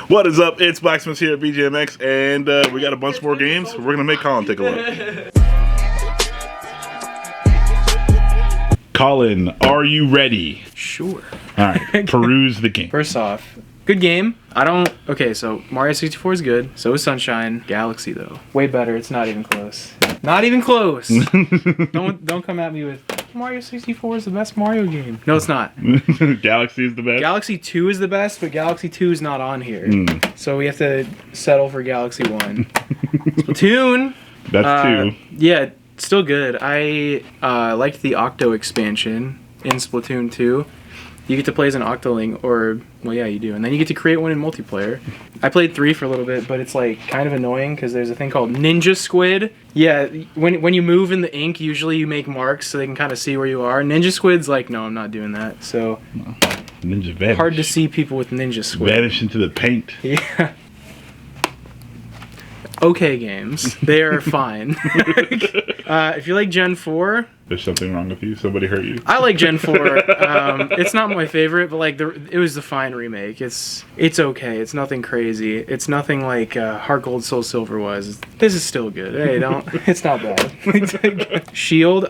What is up? It's Blacksmith here at VGMX, and we got a bunch more games. We're gonna make Colin take a look. Colin, are you ready? Sure. All right, peruse the game. First off, good game. Okay, so Mario 64 is good. So is Sunshine. Galaxy, though, way better. It's not even close. Not even close. Don't come at me with Mario 64 is the best Mario game. No, it's not. Galaxy is the best? Galaxy 2 is the best, but Galaxy 2 is not on here. So we have to settle for Galaxy 1. Splatoon. That's 2. Yeah, still good. I liked the Octo expansion in Splatoon 2. You get to play as an Octoling, or, well, yeah, you do. And then you get to create one in multiplayer. I played 3 for a little bit, but it's, like, kind of annoying because there's a thing called Ninja Squid. Yeah, when you move in the ink, usually you make marks so they can kind of see where you are. Ninja Squid's like, no, I'm not doing that. So, Ninja vanish. Hard to see people with Ninja Squid. Vanish into the paint. Yeah. Okay games. They are fine. If you like Gen 4... There's something wrong with you? Somebody hurt you? I like Gen 4. It's not my favorite, but like it was the fine remake. It's okay. It's nothing crazy. It's nothing like Heart Gold Soul Silver was. This is still good. Hey, it's not bad. Shield.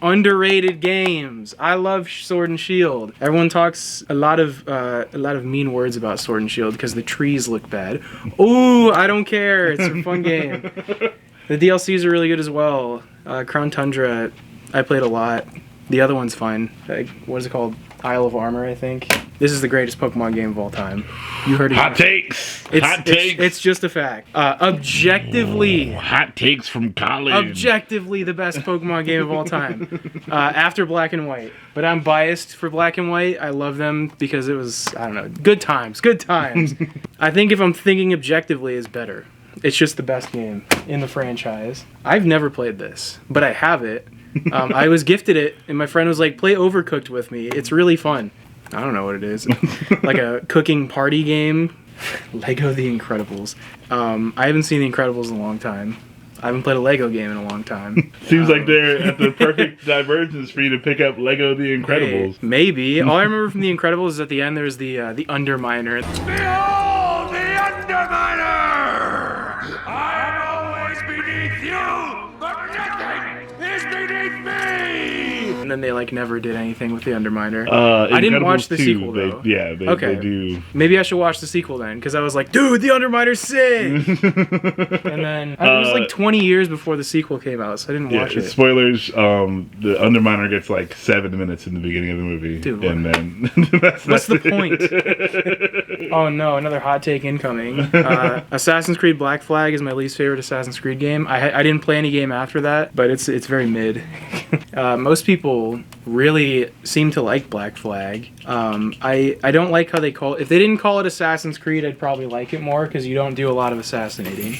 Underrated games. I love Sword and Shield. Everyone talks a lot of mean words about Sword and Shield because the trees look bad. Ooh, I don't care. It's a fun game. The DLCs are really good as well. Crown Tundra, I played a lot. The other one's fine. What is it called? Isle of Armor, I think. This is the greatest Pokemon game of all time. You heard it. Hot takes. Hot takes. It's just a fact. Objectively. Hot takes from Colin. Objectively the best Pokemon game of all time. After Black and White. But I'm biased for Black and White. I love them because it was, I don't know, good times. Good times. I think if I'm thinking objectively, it's better. It's just the best game in the franchise. I've never played this, but I have it. I was gifted it, and my friend was like, play Overcooked with me. It's really fun. I don't know what it is. Like a cooking party game. Lego The Incredibles. I haven't seen The Incredibles in a long time. I haven't played a Lego game in a long time. Seems like they're at the perfect divergence for you to pick up Lego The Incredibles. Hey, maybe. All I remember from The Incredibles is at the end there's the Underminer. Behold the Underminer! I am always beneath you, but nothing is beneath me! And then they like never did anything with the Underminer. I Incredibles didn't watch the 2, sequel though. They do. Maybe I should watch the sequel then, because I was like, dude, the Underminer's sick! And then it was like 20 years before the sequel came out, so I didn't watch it. Spoilers, the Underminer gets like 7 minutes in the beginning of the movie. Dude, and then what's the point? Oh no, another hot take incoming. Assassin's Creed Black Flag is my least favorite Assassin's Creed game. I didn't play any game after that, but it's very mid. Most people really seem to like Black Flag. I don't like how they call it. If they didn't call it Assassin's Creed, I'd probably like it more because you don't do a lot of assassinating.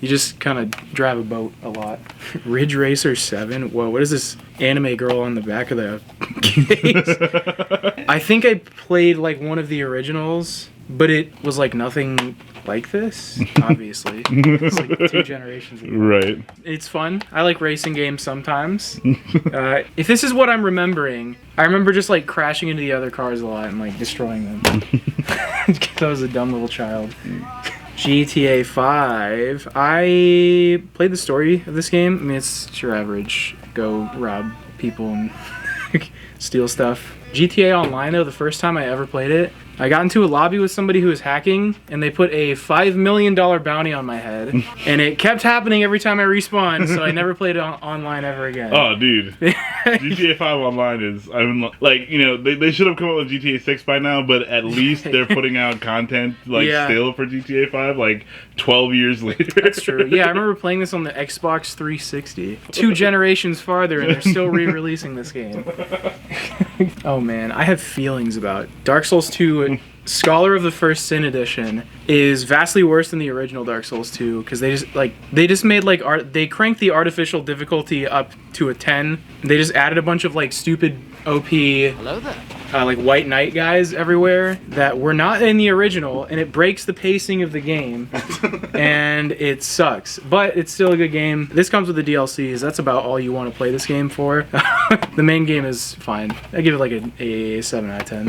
You just kind of drive a boat a lot. Ridge Racer 7? Whoa, what is this anime girl on the back of the case? I think I played like one of the originals, but it was like nothing like this, obviously. It's like 2 generations ago. Right. It's fun. I like racing games sometimes. If this is what I'm remembering, I remember just like crashing into the other cars a lot and like destroying them. Because I was a dumb little child. GTA 5. I played the story of this game. I mean, it's your average go rob people and steal stuff. GTA Online, though, the first time I ever played it, I got into a lobby with somebody who was hacking, and they put a $5 million bounty on my head, and it kept happening every time I respawned, so I never played it online ever again. Oh, dude. GTA 5 Online is, like, you know, they should have come up with GTA 6 by now, but at least they're putting out content, like, still for GTA 5, like, 12 years later. That's true. Yeah, I remember playing this on the Xbox 360. 2 generations farther, and they're still re-releasing this game. Oh, man, I have feelings about Dark Souls 2. Scholar of the First Sin edition is vastly worse than the original Dark Souls 2 because they just made like they cranked the artificial difficulty up to a 10. They just added a bunch of like stupid OP like White Knight guys everywhere that were not in the original, and it breaks the pacing of the game, and it sucks. But it's still a good game. This comes with the DLCs. That's about all you want to play this game for. The main game is fine. I give it like a 7 out of 10.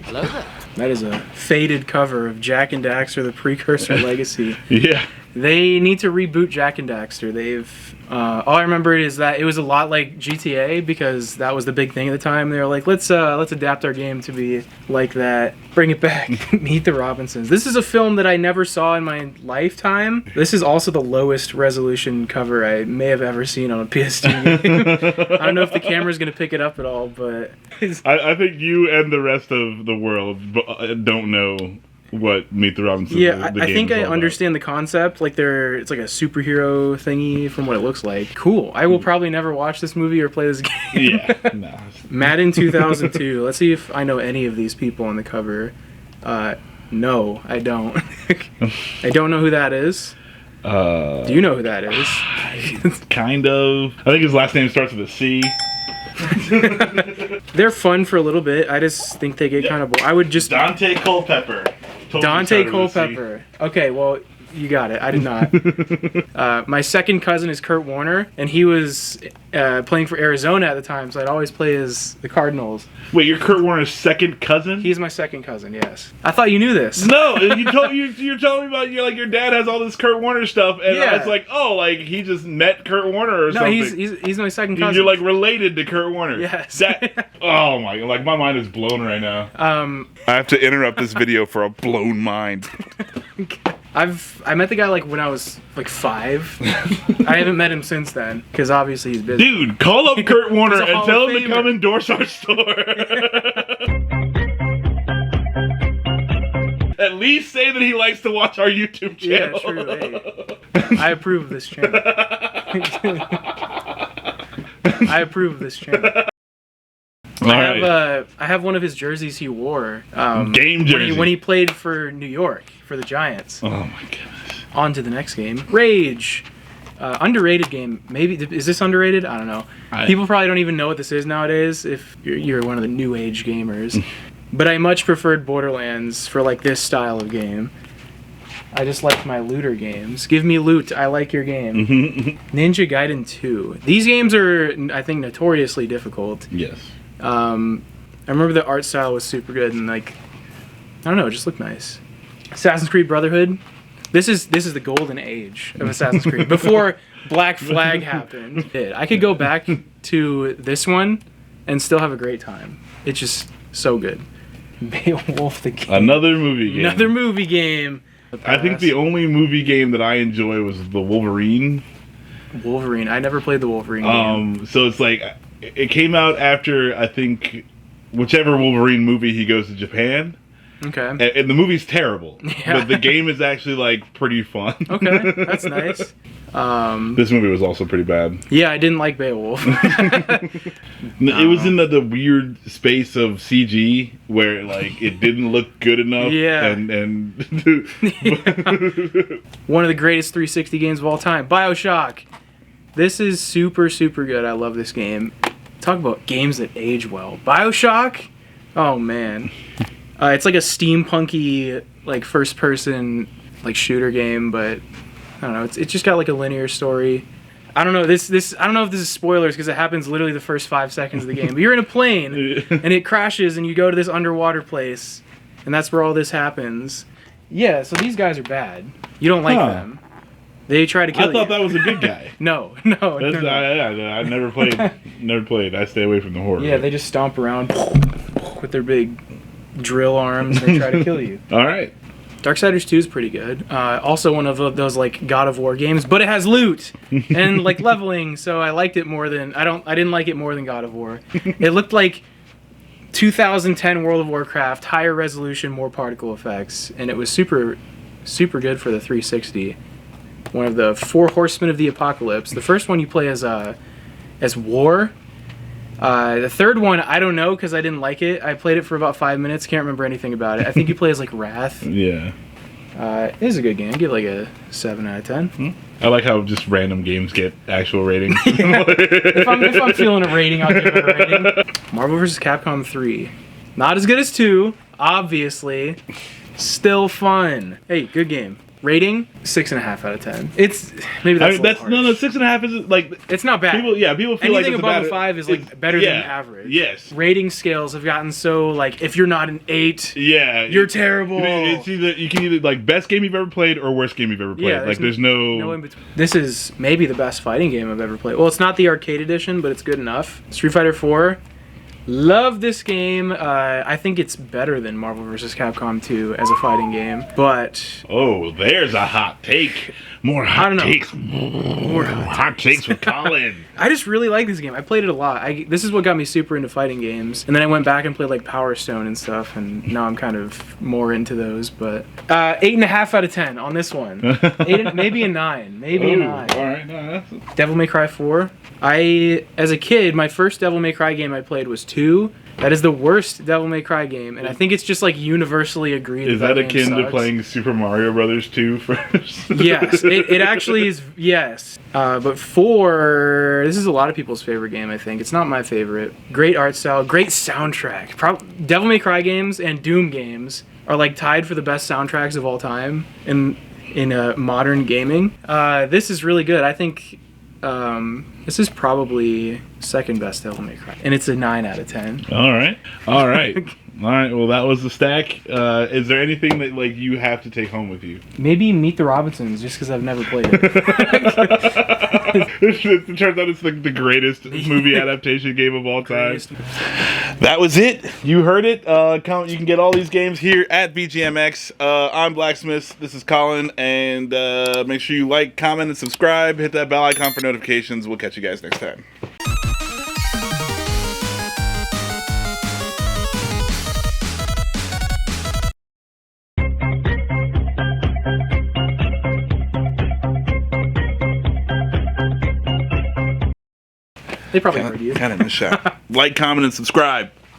Hello there. That is a faded cover of Jak and Daxter: The Precursor Legacy. Yeah. They need to reboot Jak and Daxter. They've all I remember is that it was a lot like GTA because that was the big thing at the time. They were like, let's adapt our game to be like that. Bring it back. Meet the Robinsons. This is a film that I never saw in my lifetime. This is also the lowest resolution cover I may have ever seen on a PS2 game. I don't know if the camera's gonna pick it up at all, but I think you and the rest of the world don't know what Meet the Robinsons. Yeah, the I game think is I all understand the concept. Like it's like a superhero thingy from what it looks like. Cool. I will probably never watch this movie or play this game. Yeah. Nah. Madden 2002. Let's see if I know any of these people on the cover. No, I don't. I don't know who that is. Do you know who that is? Kind of. I think his last name starts with a C. They're fun for a little bit. I just think they get kind of bored. I would just Dante Culpepper. Dante Culpepper. Okay, well, you got it. I did not. My second cousin is Kurt Warner, and he was playing for Arizona at the time, so I'd always play as the Cardinals. Wait, you're Kurt Warner's second cousin? He's my second cousin, yes. I thought you knew this. No, you're telling me about your dad has all this Kurt Warner stuff, and Yeah. I was like, oh, like he just met Kurt Warner or No, something. he's my second cousin. You're like related to Kurt Warner. Yes. Oh my, like my mind is blown right now. I have to interrupt this video for a blown mind. I met the guy like when I was like 5. I haven't met him since then because obviously he's busy. Dude, call up Kurt Warner He's a and Hall tell of him to Famer. come endorse our store. At least say that he likes to watch our YouTube Yeah, channel. true. Hey. I approve of this channel. I approve of this channel. I have one of his jerseys he wore. Game jersey. When he played for New York for the Giants. Oh my goodness. On to the next game. Rage. Underrated game. Maybe is this underrated? I don't know. People probably don't even know what this is nowadays if you're one of the new age gamers. But I much preferred Borderlands for like this style of game. I just like my looter games. Give me loot. I like your game. Ninja Gaiden 2. These games are, I think, notoriously difficult. Yes. I remember the art style was super good and like, I don't know, it just looked nice. Assassin's Creed Brotherhood. This is the golden age of Assassin's Creed. Before Black Flag happened. I could go back to this one and still have a great time. It's just so good. Beowulf the game. Another movie game. Another movie game. I think the only movie game that I enjoy was the Wolverine. Wolverine. I never played the Wolverine game. So it's like it came out after I think whichever Wolverine movie he goes to Japan. Okay. And the movie's terrible, Yeah. but the game is actually like pretty fun. Okay, that's nice. This movie was also pretty bad. Yeah, I didn't like Beowulf. It was in the weird space of CG where like it didn't look good enough. Yeah. And One of the greatest 360 games of all time, BioShock. This is super, super good. I love this game. Talk about games that age well. BioShock? Oh, man. It's like a steampunky, like, first-person, like, shooter game, but I don't know. It's just got, like, a linear story. I don't know. I don't know if this is spoilers because it happens literally the first 5 seconds of the game. But you're in a plane, and it crashes, and you go to this underwater place, and that's where all this happens. Yeah, so these guys are bad. You don't like them. They try to kill you. I thought that was a good guy. No. I never played. I stay away from the horror. Yeah, they just stomp around with their big drill arms and they try to kill you. All right. Darksiders 2 is pretty good. Also one of those like God of War games, but it has loot and like leveling, so I liked it more than I didn't like it more than God of War. It looked like 2010 World of Warcraft, higher resolution, more particle effects, and it was super super good for the 360. One of the 4 horsemen of the apocalypse. The first one you play as War. The third one, I don't know because I didn't like it. I played it for about 5 minutes. Can't remember anything about it. I think you play as like Wrath. Yeah. It is a good game. I give it like a 7 out of 10. I like how just random games get actual ratings. If I'm feeling a rating, I'll give it a rating. Marvel vs. Capcom 3. Not as good as 2, obviously. Still fun. Hey, good game. Rating 6.5 out of 10. It's maybe that's, no 6.5 isn't like it's not bad. People feel anything like it's above a 5 is like better than average. Yes. Rating scales have gotten so like if you're not an 8, you're terrible. It's either you can either like best game you've ever played or worst game you've ever played. Like there's no in between. This is maybe the best fighting game I've ever played. Well, it's not the arcade edition, but it's good enough. Street Fighter 4. Love this game. I think it's better than Marvel vs. Capcom 2 as a fighting game, but... Oh, there's a hot take. More hot takes. More hot takes with Colin. I just really like this game. I played it a lot. This is what got me super into fighting games. And then I went back and played like Power Stone and stuff, and now I'm kind of more into those, but... 8.5 out of 10 on this one. Maybe a 9. Maybe a 9. Alright, no, Devil May Cry 4. As a kid, my first Devil May Cry game I played was 2. That is the worst Devil May Cry game, and I think it's just like universally agreed. Is that akin to playing Super Mario Brothers 2 first? Yes, it actually is. Yes, but 4. This is a lot of people's favorite game. I think it's not my favorite. Great art style, great soundtrack. Devil May Cry games and Doom games are like tied for the best soundtracks of all time in modern gaming. This is really good. I think. This is probably second best Devil May Cry, and it's a 9 out of 10. All right. Well, that was the stack. Is there anything that like you have to take home with you? Maybe Meet the Robinsons, just because I've never played it. It turns out it's like the greatest movie adaptation game of all time. That was it. You heard it. You can get all these games here at VGMX. I'm Blacksmith. This is Colin, and make sure you like, comment, and subscribe. Hit that bell icon for notifications. We'll catch you guys next time. They probably heard you. Kind of in the shot. Like, comment, and subscribe.